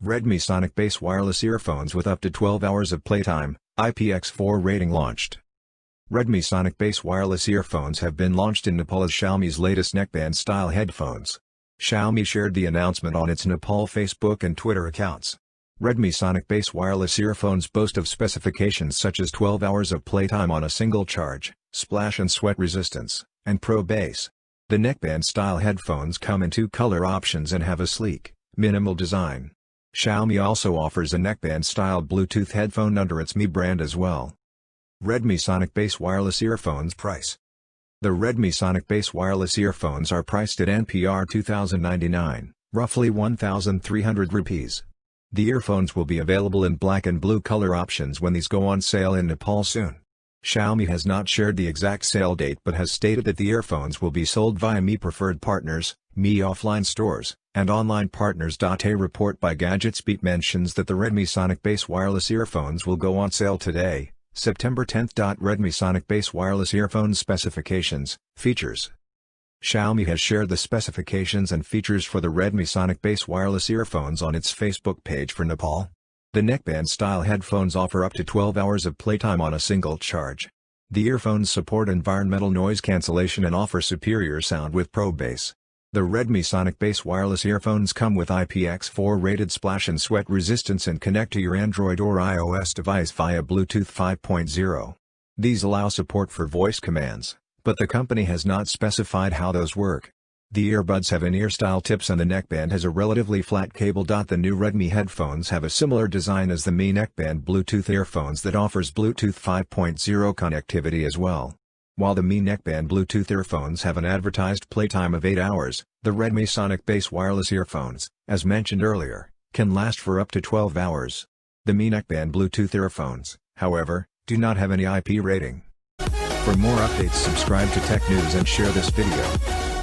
Redmi Sonic-based wireless earphones with up to 12 hours of playtime, IPX4 rating launched. Redmi Sonic-based wireless earphones have been launched in Nepal as Xiaomi's latest neckband-style headphones. Xiaomi shared the announcement on its Nepal Facebook and Twitter accounts. Redmi Sonic-based wireless earphones boast of specifications such as 12 hours of playtime on a single charge, splash and sweat resistance, and Pro bass. The neckband-style headphones come in two color options and have a sleek, minimal design. Xiaomi also offers a neckband-style Bluetooth headphone under its Mi brand as well. Redmi Sonic-based wireless earphones price. The Redmi Sonic-based wireless earphones are priced at NPR 2,099, roughly 1,300 rupees. The earphones will be available in black and blue color options when these go on sale in Nepal soon. Xiaomi has not shared the exact sale date but has stated that the earphones will be sold via Mi preferred partners, Mi offline stores, and online partners. A report by GadgetsBeat mentions that the Redmi Sonic-based wireless earphones will go on sale today, September 10. Redmi Sonic-based wireless earphones specifications, features. Xiaomi has shared the specifications and features for the Redmi Sonic-based wireless earphones on its Facebook page for Nepal. The neckband-style headphones offer up to 12 hours of playtime on a single charge. The earphones support environmental noise cancellation and offer superior sound with Pro bass. The Redmi Sonic-based wireless earphones come with IPX4 rated splash and sweat resistance and connect to your Android or iOS device via Bluetooth 5.0. These allow support for voice commands, but the company has not specified how those work. The earbuds have in-ear style tips and the neckband has a relatively flat cable. The new Redmi headphones have a similar design as the Mi neckband Bluetooth earphones that offers Bluetooth 5.0 connectivity as well. While the Mi neckband Bluetooth earphones have an advertised playtime of 8 hours, the Redmi Sonic-based wireless earphones, as mentioned earlier, can last for up to 12 hours. The Mi neckband Bluetooth earphones, however, do not have any IP rating. For more updates, subscribe to Tech News and share this video.